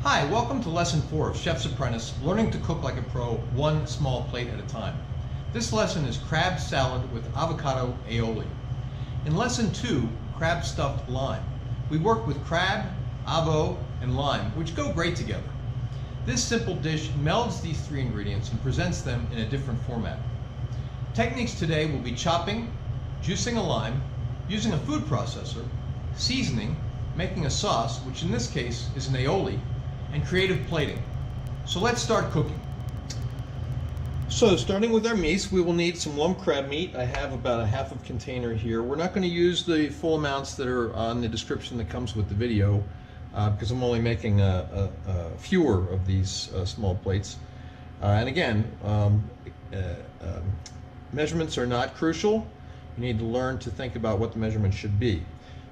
Hi, welcome to Lesson 4 of Chef's Apprentice, Learning to Cook Like a Pro, one small plate at a time. This lesson is crab salad with avocado aioli. In Lesson 2, crab stuffed lime, we work with crab, avo, and lime, which go great together. This simple dish melds these three ingredients and presents them in a different format. Techniques today will be chopping, juicing a lime, using a food processor, seasoning, making a sauce, which in this case is an aioli, and creative plating. So let's start cooking. So starting with our meats, we will need some lump crab meat. I have about a half of container here. We're not going to use the full amounts that are on the description that comes with the video because I'm only making fewer of these small plates. And again, measurements are not crucial. You need to learn to think about what the measurement should be.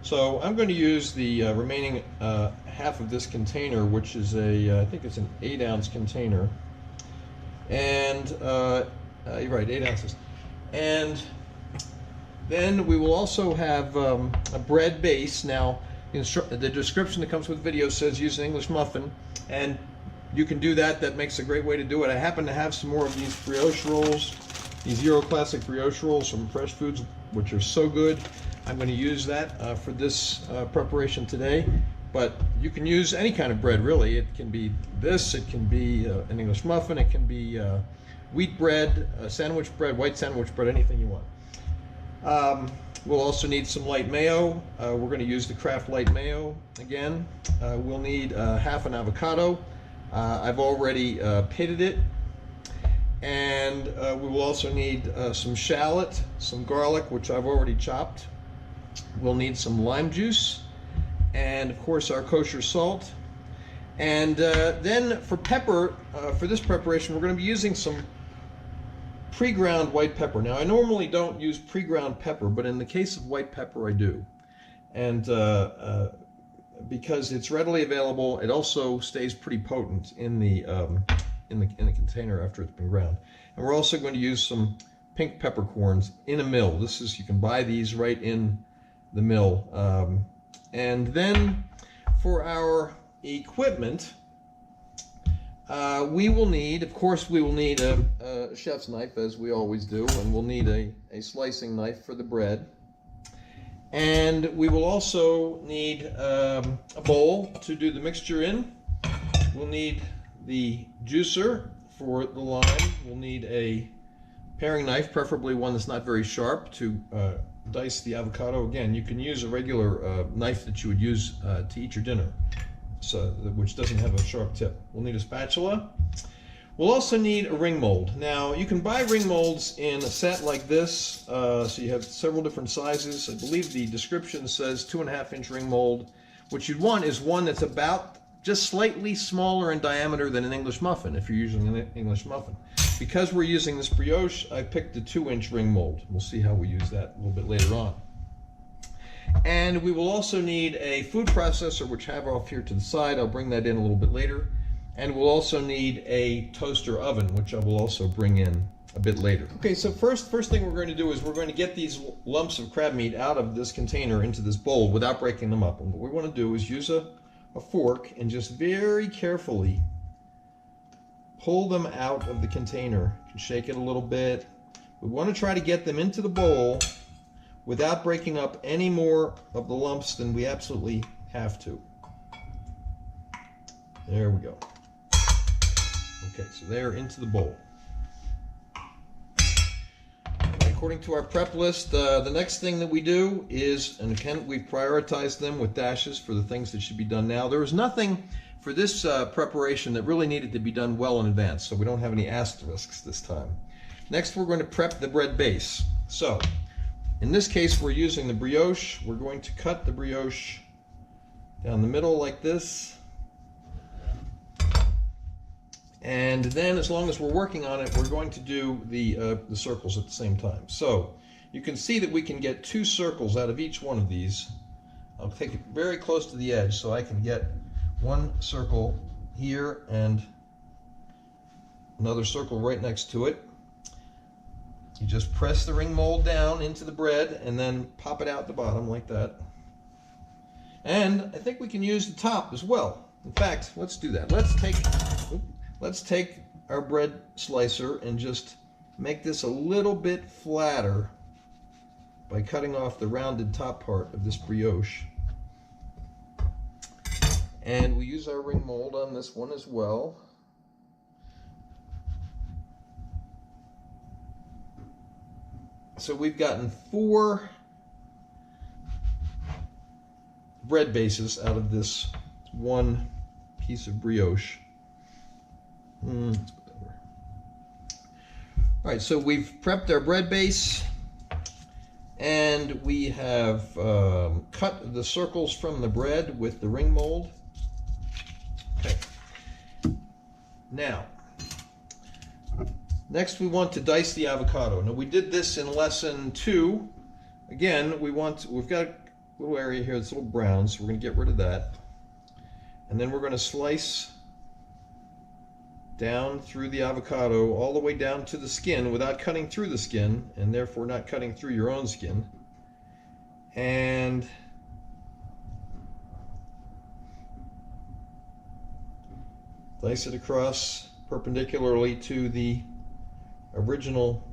So I'm going to use the remaining half of this container, which is I think it's an 8-ounce container. And you're right, 8 ounces. And then we will also have a bread base. Now, the description that comes with the video says use an English muffin, and you can do that. That makes a great way to do it. I happen to have some more of these brioche rolls, these Euro Classic brioche rolls from Fresh Foods, which are so good. I'm going to use that for this preparation today, but you can use any kind of bread, really. It can be this, it can be an English muffin, it can be wheat bread, sandwich bread, white sandwich bread, anything you want. We'll also need some light mayo. We're going to use the Kraft light mayo again. We'll need half an avocado. I've already pitted it. And we will also need some shallot, some garlic, which I've already chopped. We'll need some lime juice, and of course our kosher salt. And then for pepper, for this preparation, we're going to be using some pre-ground white pepper. Now I normally don't use pre-ground pepper, but in the case of white pepper I do. And because it's readily available, it also stays pretty potent in the container after it's been ground. And we're also going to use some pink peppercorns in a mill. You can buy these right in the mill. And then for our equipment, we will need a chef's knife, as we always do, and we'll need a slicing knife for the bread. And we will also need a bowl to do the mixture in. We'll need the juicer for the lime. We'll need a paring knife, preferably one that's not very sharp, to dice the avocado. Again, you can use a regular knife that you would use to eat your dinner, which doesn't have a sharp tip. We'll need a spatula. We'll also need a ring mold. Now, you can buy ring molds in a set like this, so you have several different sizes. I believe the description says 2.5-inch ring mold. What you'd want is one that's about just slightly smaller in diameter than an English muffin, if you're using an English muffin. Because we're using this brioche, I picked the 2-inch ring mold. We'll see how we use that a little bit later on. And we will also need a food processor, which I have off here to the side. I'll bring that in a little bit later. And we'll also need a toaster oven, which I will also bring in a bit later. Okay, so first thing we're going to do is we're going to get these lumps of crab meat out of this container into this bowl without breaking them up. And what we want to do is use a fork and just very carefully pull them out of the container. You can shake it a little bit. We want to try to get them into the bowl without breaking up any more of the lumps than we absolutely have to. There we go. Okay, so they're into the bowl. According to our prep list, the next thing that we do is, and again, we've prioritized them with dashes for the things that should be done now. There was nothing for this preparation that really needed to be done well in advance, so we don't have any asterisks this time. Next, we're going to prep the bread base. So, in this case, we're using the brioche. We're going to cut the brioche down the middle like this. And then, as long as we're working on it, we're going to do the circles at the same time. So you can see that we can get 2 circles out of each one of these. I'll take it very close to the edge so I can get one circle here and another circle right next to it. You just press the ring mold down into the bread and then pop it out the bottom like that. And I think we can use the top as well. In fact, let's do that. Let's take our bread slicer and just make this a little bit flatter by cutting off the rounded top part of this brioche. And we use our ring mold on this one as well. So we've gotten 4 bread bases out of this one piece of brioche. Let's put that over. All right, so we've prepped our bread base, and we have cut the circles from the bread with the ring mold. Okay. Now, next we want to dice the avocado. Now we did this in lesson 2. Again, we've got a little area here that's a little brown, so we're going to get rid of that. And then we're going to slice down through the avocado all the way down to the skin without cutting through the skin, and therefore not cutting through your own skin. And dice it across perpendicularly to the original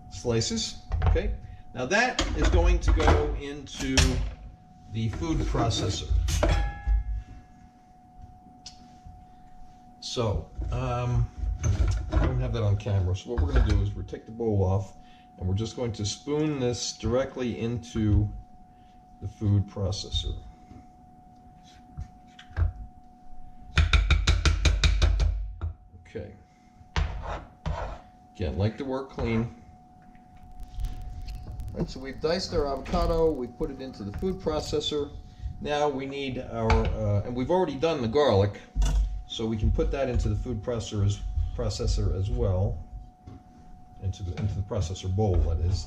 slices. Okay, now that is going to go into the food processor. So I don't have that on camera, so what we're going to do is we'll take the bowl off, and we're just going to spoon this directly into the food processor. Okay. Again, like to work clean. All right, so we've diced our avocado, we've put it into the food processor. Now we need our, and we've already done the garlic, so we can put that into the food processor as well, into the processor bowl, that is.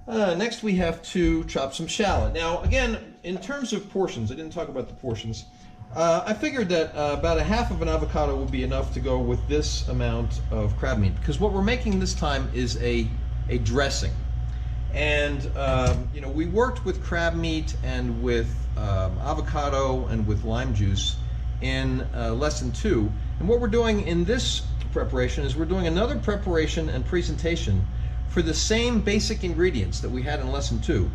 Next we have to chop some shallot. Now again, in terms of portions, I didn't talk about the portions. I figured that about a half of an avocado would be enough to go with this amount of crab meat, because what we're making this time is a dressing. And you know, we worked with crab meat and with avocado and with lime juice in lesson 2. And what we're doing in this preparation is we're doing another preparation and presentation for the same basic ingredients that we had in lesson 2,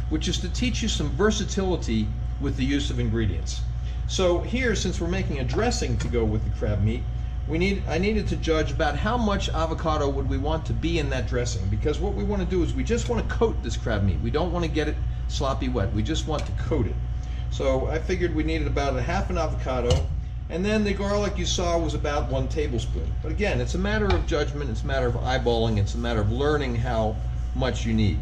which is to teach you some versatility with the use of ingredients. So here, since we're making a dressing to go with the crab meat, I needed to judge about how much avocado would we want to be in that dressing, because what we want to do is we just want to coat this crab meat. We don't want to get it sloppy wet. We just want to coat it. So I figured we needed about a half an avocado, and then the garlic you saw was about 1 tablespoon. But again, it's a matter of judgment, it's a matter of eyeballing, it's a matter of learning how much you need.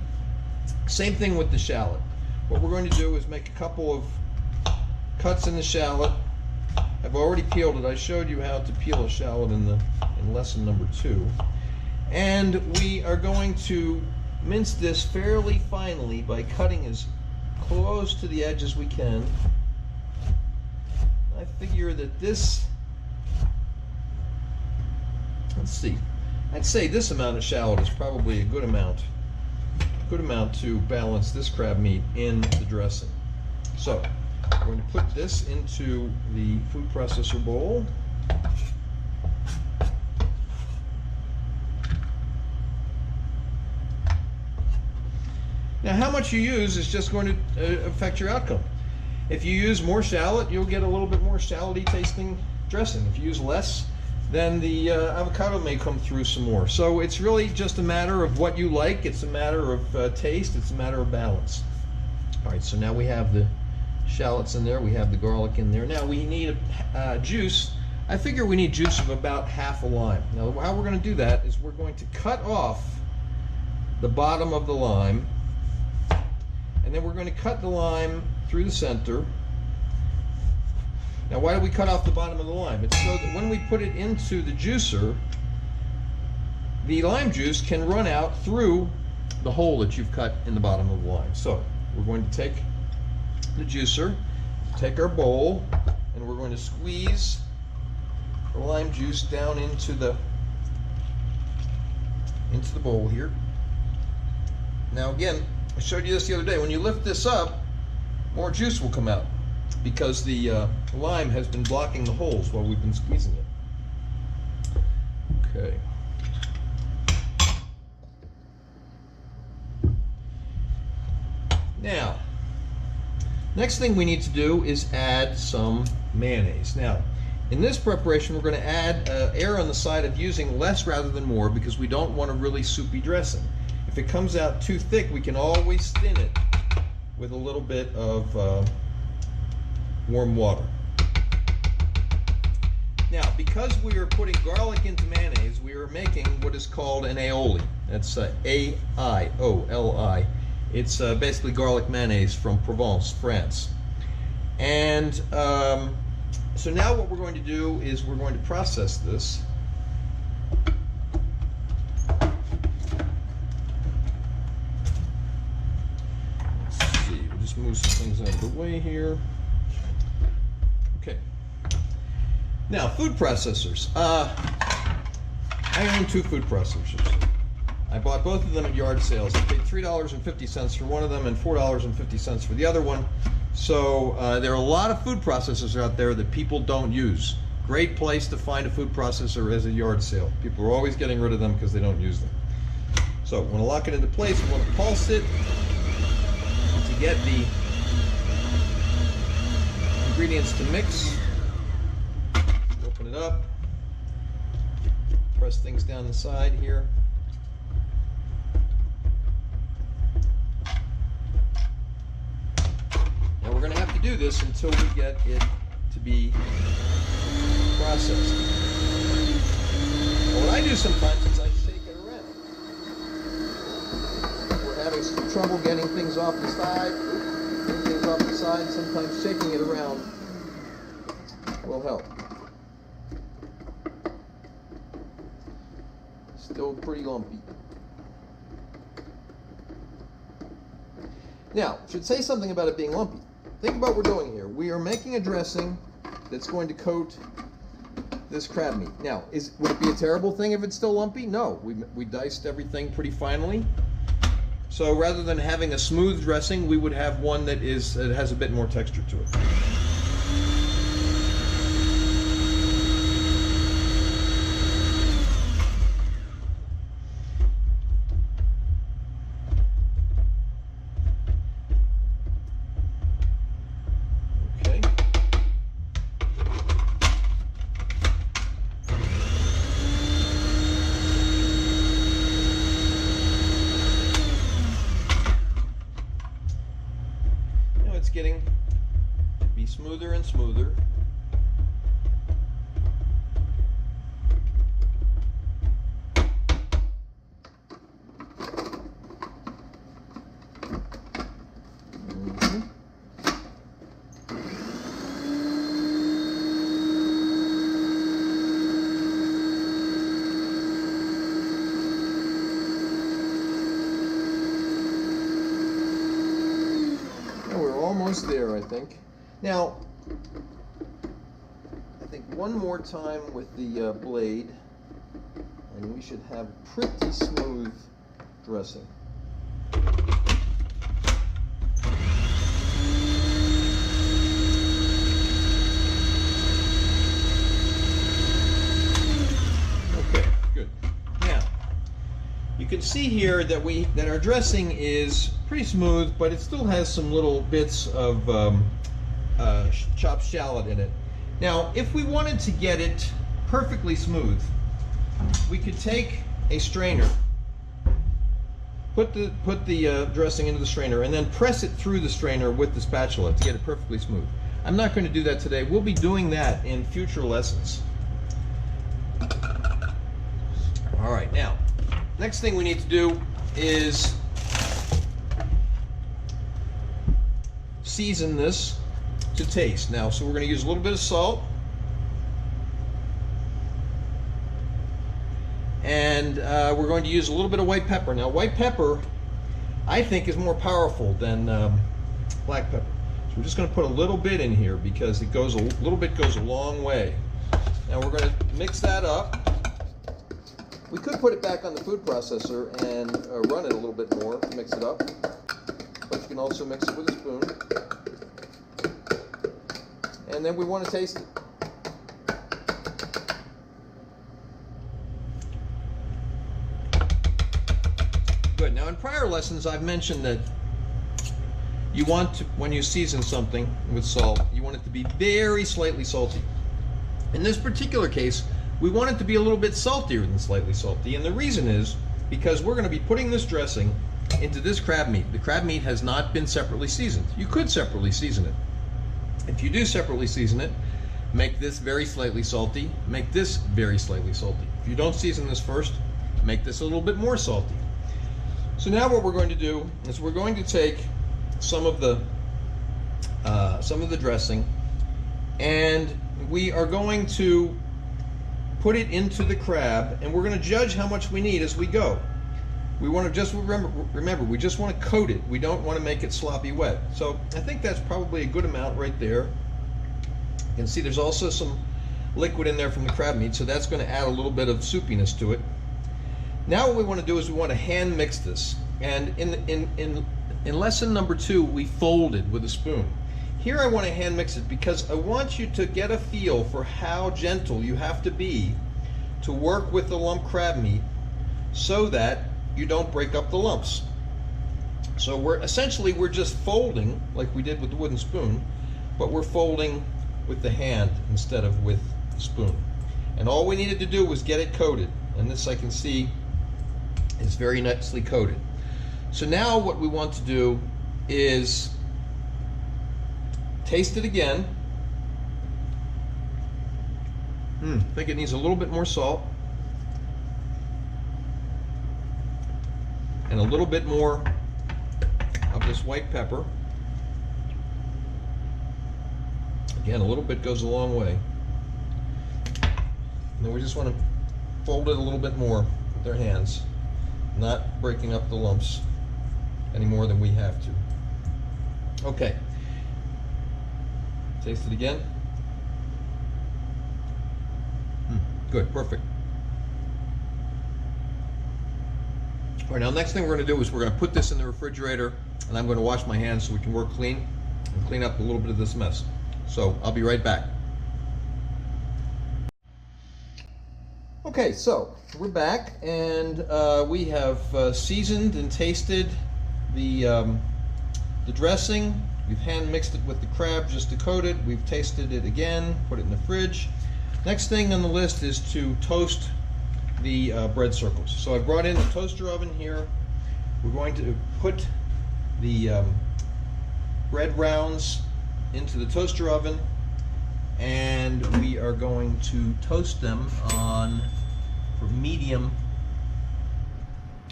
Same thing with the shallot. What we're going to do is make a couple of cuts in the shallot. I've already peeled it. I showed you how to peel a shallot in lesson number 2. And we are going to mince this fairly finely by cutting as close to the edge as we can. I figure that this, let's see, I'd say this amount of shallot is probably a good amount to balance this crab meat in the dressing. So we're going to put this into the food processor bowl. Now, how much you use is just going to affect your outcome. If you use more shallot, you'll get a little bit more shallot-y tasting dressing. If you use less, then the avocado may come through some more. So it's really just a matter of what you like. It's a matter of taste. It's a matter of balance. All right, so now we have the shallots in there. We have the garlic in there. Now we need juice. I figure we need juice of about half a lime. Now how we're going to do that is we're going to cut off the bottom of the lime, and then we're going to cut the lime through the center. Now why do we cut off the bottom of the lime? It's so that when we put it into the juicer, the lime juice can run out through the hole that you've cut in the bottom of the lime. So we're going to take the juicer, take our bowl, and we're going to squeeze the lime juice down into the bowl here. Now again, I showed you this the other day. When you lift this up, more juice will come out because the lime has been blocking the holes while we've been squeezing it. Okay. Now, next thing we need to do is add some mayonnaise. Now, in this preparation, we're going to add err on the side of using less rather than more because we don't want a really soupy dressing. If it comes out too thick, we can always thin it with a little bit of warm water. Now, because we are putting garlic into mayonnaise, we are making what is called an aioli. That's A-I-O-L-I. It's basically garlic mayonnaise from Provence, France. And so now what we're going to do is we're going to process this. Let's see, we'll just move some things out of the way here. Okay. Now, food processors. I own 2 food processors. I bought both of them at yard sales. I paid $3.50 for one of them and $4.50 for the other one. So there are a lot of food processors out there that people don't use. Great place to find a food processor is a yard sale. People are always getting rid of them because they don't use them. So we want to lock it into place. We want to pulse it to get the ingredients to mix. Open it up. Press things down the side here. Now we're going to have to do this until we get it to be processed. Well, what I do sometimes is I shake it around. We're having some trouble getting things off the side. Getting things off the side. Sometimes shaking it around will help. Still pretty lumpy. Now, I should say something about it being lumpy. Think about what we're doing here. We are making a dressing that's going to coat this crab meat. Now, would it be a terrible thing if it's still lumpy? No. We diced everything pretty finely. So rather than having a smooth dressing, we would have one that has a bit more texture to it. It's getting to be smoother and smoother. Almost there, I think. Now, I think one more time with the blade, and we should have pretty smooth dressing. Okay, good. Now, you can see here that our dressing is pretty smooth, but it still has some little bits of chopped shallot in it. Now, if we wanted to get it perfectly smooth, we could take a strainer, put the dressing into the strainer, and then press it through the strainer with the spatula to get it perfectly smooth. I'm not going to do that today. We'll be doing that in future lessons. All right, now, next thing we need to do is season this to taste. Now, so we're going to use a little bit of salt, and we're going to use a little bit of white pepper. Now, white pepper, I think, is more powerful than black pepper. So we're just going to put a little bit in here because it goes a little bit goes a long way. Now we're going to mix that up. We could put it back on the food processor and run it a little bit more to mix it up. can also mix it with a spoon. And then we want to taste it. Good. Now in prior lessons I've mentioned that you want to, when you season something with salt, you want it to be very slightly salty. In this particular case, we want it to be a little bit saltier than slightly salty, and the reason is because we're going to be putting this dressing into this crab meat. The crab meat has not been separately seasoned. You could separately season it. If you do separately season it, make this very slightly salty, make this very slightly salty. If you don't season this first, make this a little bit more salty. So now what we're going to do is we're going to take some of the dressing, and we are going to put it into the crab, and we're going to judge how much we need as we go. We want to just remember, we just want to coat it. We don't want to make it sloppy wet. So I think that's probably a good amount right there. You can see there's also some liquid in there from the crab meat, so that's going to add a little bit of soupiness to it. Now what we want to do is we want to hand mix this. And in lesson number 2, we folded with a spoon. Here I want to hand mix it because I want you to get a feel for how gentle you have to be to work with the lump crab meat so that you don't break up the lumps. So we're just folding like we did with the wooden spoon, but we're folding with the hand instead of with the spoon. And all we needed to do was get it coated, and this I can see is very nicely coated. So now what we want to do is taste it again. I think it needs a little bit more salt and a little bit more of this white pepper. Again, a little bit goes a long way. And then we just want to fold it a little bit more with our hands, not breaking up the lumps any more than we have to. Okay. Taste it again. Good, perfect. All right, now next thing we're going to do is we're going to put this in the refrigerator, and I'm going to wash my hands so we can work clean and clean up a little bit of this mess. So I'll be right back. Okay, so we're back, and we have seasoned and tasted the dressing. We've hand mixed it with the crab just to coat it. We've tasted it again, put it in the fridge. Next thing on the list is to toast the bread circles. So I brought in the toaster oven here. We're going to put the bread rounds into the toaster oven, and we are going to toast them on for medium.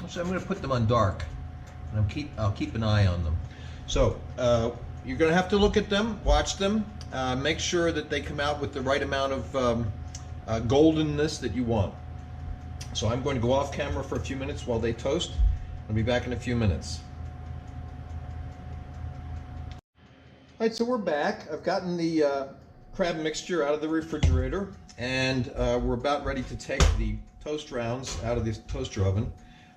So I'm going to put them on dark, and I'll keep an eye on them. So you're going to have to look at them, watch them, make sure that they come out with the right amount of goldenness that you want. So I'm going to go off camera for a few minutes while they toast. I'll be back in a few minutes. All right, so we're back. I've gotten the crab mixture out of the refrigerator, and we're about ready to take the toast rounds out of the toaster oven.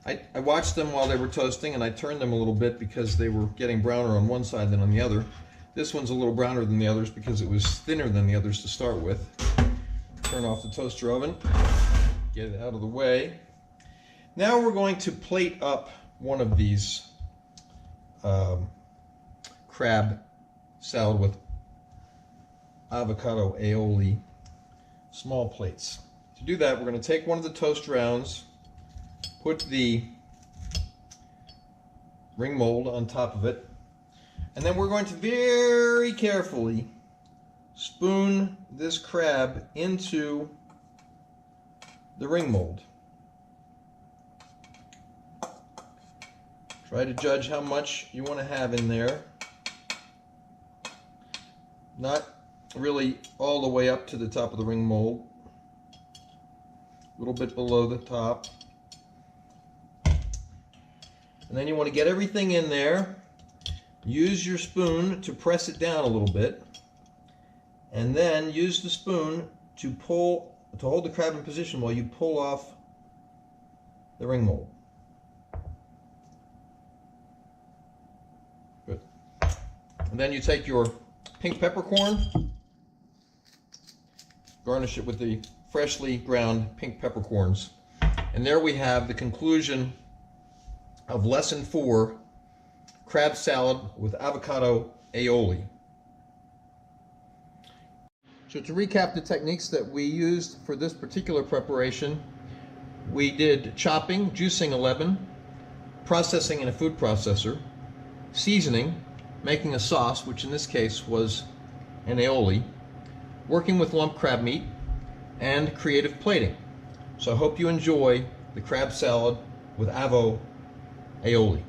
I watched them while they were toasting, and I turned them a little bit because they were getting browner on one side than on the other. This one's a little browner than the others because it was thinner than the others to start with. Turn off the toaster oven, get it out of the way. Now we're going to plate up one of these crab salad with avocado aioli small plates. To do that, we're going to take one of the toast rounds, put the ring mold on top of it, and then we're going to very carefully spoon this crab into the ring mold. Try to judge how much you want to have in there. Not really all the way up to the top of the ring mold. A little bit below the top. And then you want to get everything in there. Use your spoon to press it down a little bit. And then use the spoon to hold the crab in position while you pull off the ring mold. Good. And then you take your pink peppercorn, garnish it with the freshly ground pink peppercorns. And there we have the conclusion of lesson 4, crab salad with avocado aioli. So to recap the techniques that we used for this particular preparation, we did chopping, juicing a lemon, processing in a food processor, seasoning, making a sauce, which in this case was an aioli, working with lump crab meat, and creative plating. So I hope you enjoy the crab salad with avo aioli.